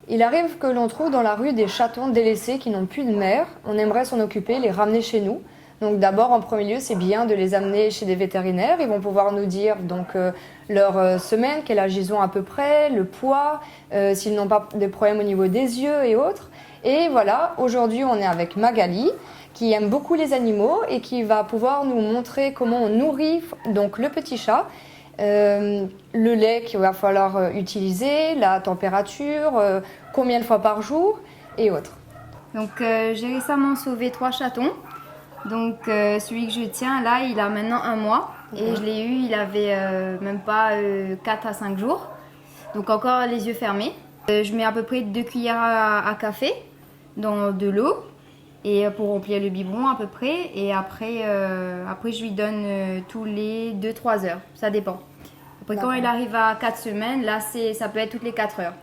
Il arrive que l'on trouve dans la rue des chatons délaissés qui n'ont plus de mère. On aimerait s'en occuper, les ramener chez nous. Donc d'abord, en premier lieu, c'est bien de les amener chez des vétérinaires. Ils vont pouvoir nous dire leur semaine, quel âge ils ont à peu près, le poids, s'ils n'ont pas de problèmes au niveau des yeux et autres. Et voilà, aujourd'hui, on est avec Magali, qui aime beaucoup les animaux et qui va pouvoir nous montrer comment on nourrit donc le petit chat. Le lait qu'il va falloir utiliser, la température, combien de fois par jour et autres. Donc j'ai récemment sauvé 3 chatons. Donc celui que je tiens là, il a maintenant 1 mois. Et je l'ai eu, il avait même pas 4 à 5 jours. Donc encore les yeux fermés. Je mets à peu près 2 cuillères à café dans de l'eau. Et pour remplir le biberon à peu près. Et après je lui donne tous les 2-3 heures. Ça dépend. Après quand il arrive à 4 semaines, là ça peut être toutes les 4 heures.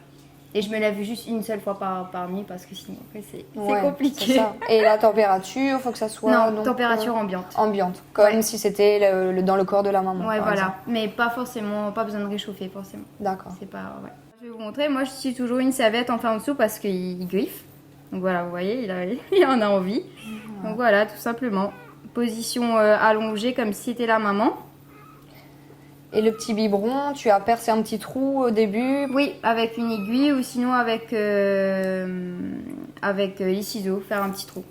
Et je me lève juste une seule fois par nuit parce que sinon après c'est compliqué. C'est ça. Et la température, il faut que ça soit... Non, température ambiante. Ambiante, comme si c'était dans le corps de la maman. Ouais, voilà. Exemple. Mais pas forcément, pas besoin de réchauffer forcément. D'accord. C'est pas... Ouais. Je vais vous montrer, moi je suis toujours une serviette enfin en dessous parce qu'il griffe. Donc voilà, vous voyez, il en a envie. Donc voilà, tout simplement. Position allongée comme si c'était la maman. Et le petit biberon, tu as percé un petit trou au début? Oui, avec une aiguille ou sinon avec les ciseaux, faire un petit trou.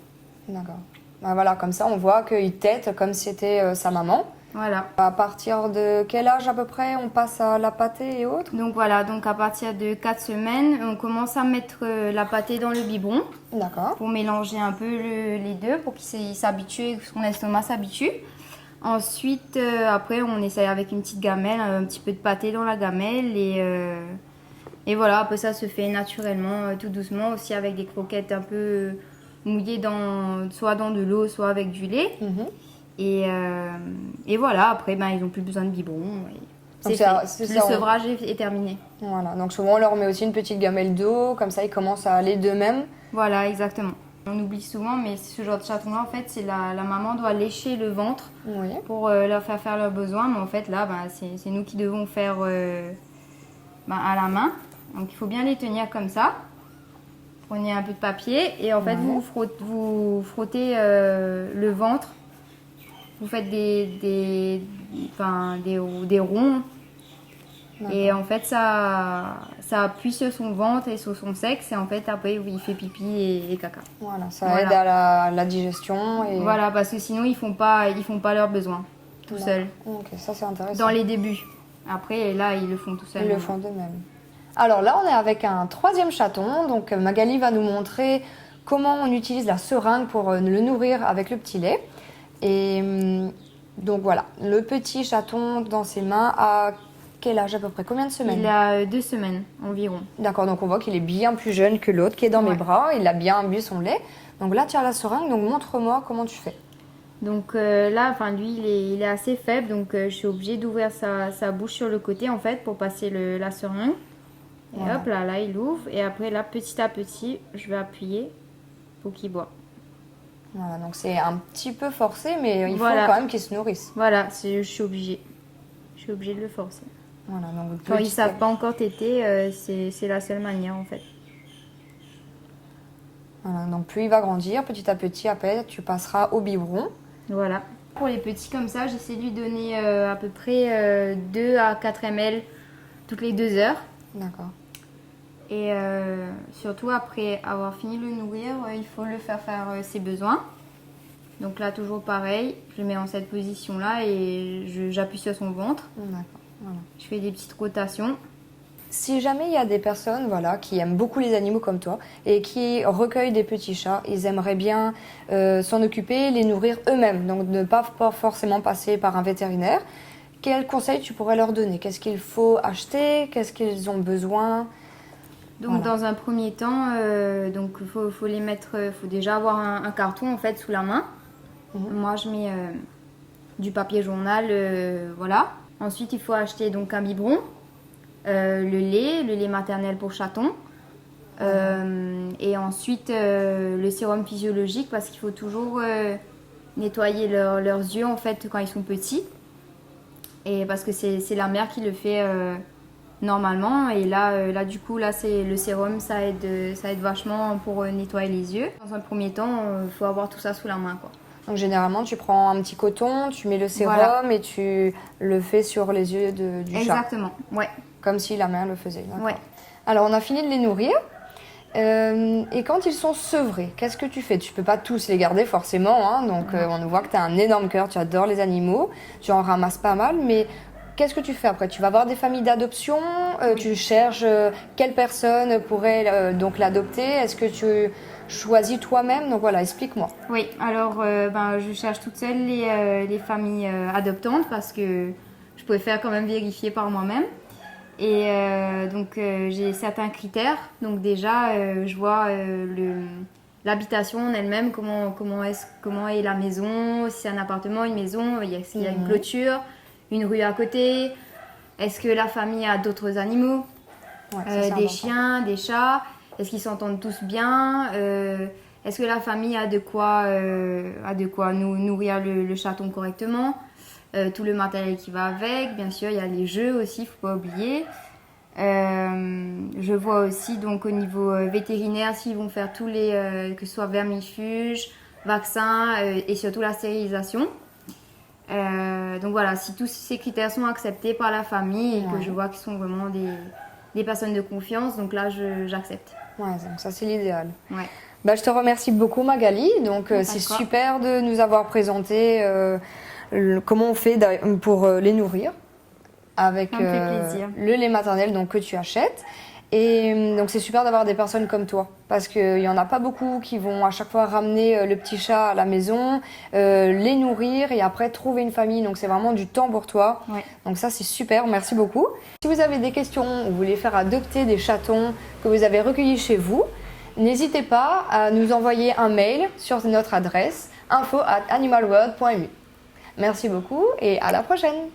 D'accord. Ben voilà, comme ça on voit qu'il tète comme si c'était sa maman. Voilà. À partir de quel âge à peu près on passe à la pâtée et autres? Donc voilà, donc à partir de 4 semaines, on commence à mettre la pâtée dans le biberon. D'accord. Pour mélanger un peu les deux, pour qu'il s'habitue, que son estomac s'habitue. Ensuite, après, on essaye avec une petite gamelle, un petit peu de pâté dans la gamelle. Et voilà, après ça se fait naturellement, tout doucement, aussi avec des croquettes un peu mouillées soit dans de l'eau, soit avec du lait. Et voilà, après, ben, ils n'ont plus besoin de biberon. C'est fait. Le sevrage est terminé. Voilà, donc souvent on leur met aussi une petite gamelle d'eau, comme ça ils commencent à aller d'eux-mêmes. Voilà, exactement. On oublie souvent, mais ce genre de chaton-là, en fait, c'est la maman doit lécher le ventre pour leur faire leurs besoins. Mais en fait, là, ben, c'est nous qui devons faire à la main. Donc, il faut bien les tenir comme ça. Prenez un peu de papier et en fait, vous frottez le ventre. Vous faites des ronds. Et en fait, ça appuie sur son ventre et sur son sexe. Et en fait, après, il fait pipi et caca. Voilà, ça aide à la digestion. Et... Voilà, parce que sinon, ils font pas leurs besoins tout seuls. Ok, ça c'est intéressant. Dans les débuts. Après, là, ils le font tout seuls. Ils le font d'eux-mêmes. Alors là, on est avec un 3e chaton. Donc Magali va nous montrer comment on utilise la seringue pour le nourrir avec le petit lait. Et donc voilà, le petit chaton dans ses mains a... Quel âge à peu près? Combien de semaines? Il a 2 semaines environ. D'accord, donc on voit qu'il est bien plus jeune que l'autre qui est dans mes bras. Il a bien bu son lait. Donc là, tu as la seringue, donc montre-moi comment tu fais. Donc là, lui, il est assez faible, donc je suis obligée d'ouvrir sa bouche sur le côté en fait pour passer la seringue. Et hop, là, il ouvre. Et après, là, petit à petit, je vais appuyer pour qu'il boit. Voilà, donc c'est un petit peu forcé, mais il faut quand même qu'il se nourrisse. Voilà, je suis obligée. Je suis obligée de le forcer. Voilà, donc quand ils ne savent pas encore téter, c'est la seule manière en fait. Voilà, donc plus il va grandir, petit à petit, après tu passeras au biberon. Voilà. Pour les petits comme ça, j'essaie de lui donner à peu près 2 à 4 ml toutes les 2 heures. D'accord. Et surtout après avoir fini de le nourrir, il faut le faire ses besoins. Donc là, toujours pareil, je le mets en cette position-là et j'appuie sur son ventre. D'accord. Voilà. Je fais des petites rotations. Si jamais il y a des personnes qui aiment beaucoup les animaux comme toi et qui recueillent des petits chats, ils aimeraient bien s'en occuper, les nourrir eux-mêmes, donc ne pas forcément passer par un vétérinaire, quels conseils tu pourrais leur donner? Qu'est-ce qu'il faut acheter? Qu'est-ce qu'ils ont besoin? Donc dans un premier temps, faut les mettre, faut déjà avoir un carton en fait sous la main. Moi je mets du papier journal, voilà. Ensuite il faut acheter donc un biberon, le lait maternel pour chaton, et ensuite le sérum physiologique parce qu'il faut toujours nettoyer leurs yeux en fait quand ils sont petits, et parce que c'est la mère qui le fait normalement. Et là du coup, là, c'est le sérum, ça aide vachement pour nettoyer les yeux. Dans un premier temps, il faut avoir tout ça sous la main, quoi. Donc généralement, tu prends un petit coton, tu mets le sérum Voilà. et tu le fais sur les yeux du chat. Exactement, ouais. Comme si la mère le faisait. D'accord. Ouais. Alors, on a fini de les nourrir. Et quand ils sont sevrés, qu'est-ce que tu fais? Tu peux pas tous les garder forcément, hein, donc on voit que tu as un énorme cœur, tu adores les animaux, tu en ramasses pas mal, mais qu'est-ce que tu fais après? Tu vas voir des familles d'adoption, tu cherches quelle personne pourrait donc l'adopter, est-ce que tu choisis toi-même? Donc voilà, explique-moi. Oui, alors je cherche toutes seules les familles adoptantes parce que je préfère quand même vérifier par moi-même. Et j'ai certains critères. Donc déjà, je vois l'habitation en elle-même, comment est la maison, si c'est un appartement, une maison, s'il y a une clôture, une rue à côté, est-ce que la famille a d'autres animaux, des chiens, des chats, est-ce qu'ils s'entendent tous bien, est-ce que la famille a de quoi nourrir le chaton correctement. Tout le matériel qui va avec, bien sûr, il y a les jeux aussi, il ne faut pas oublier. Je vois aussi donc au niveau vétérinaire s'ils vont faire tous que ce soit vermifuges, vaccins et surtout la stérilisation. Donc voilà, si tous ces critères sont acceptés par la famille et que je vois qu'ils sont vraiment des personnes de confiance, donc là j'accepte. Ouais, donc ça c'est l'idéal. Ouais. Je te remercie beaucoup Magali, donc c'est super de nous avoir présenté comment on fait pour les nourrir avec le lait maternel donc, que tu achètes. Et donc c'est super d'avoir des personnes comme toi parce qu'il n'y en a pas beaucoup qui vont à chaque fois ramener le petit chat à la maison, les nourrir et après trouver une famille. Donc c'est vraiment du temps pour toi. Ouais. Donc ça c'est super, merci beaucoup. Si vous avez des questions ou vous voulez faire adopter des chatons que vous avez recueillis chez vous, n'hésitez pas à nous envoyer un mail sur notre adresse info@animalworld.mu. Merci beaucoup et à la prochaine!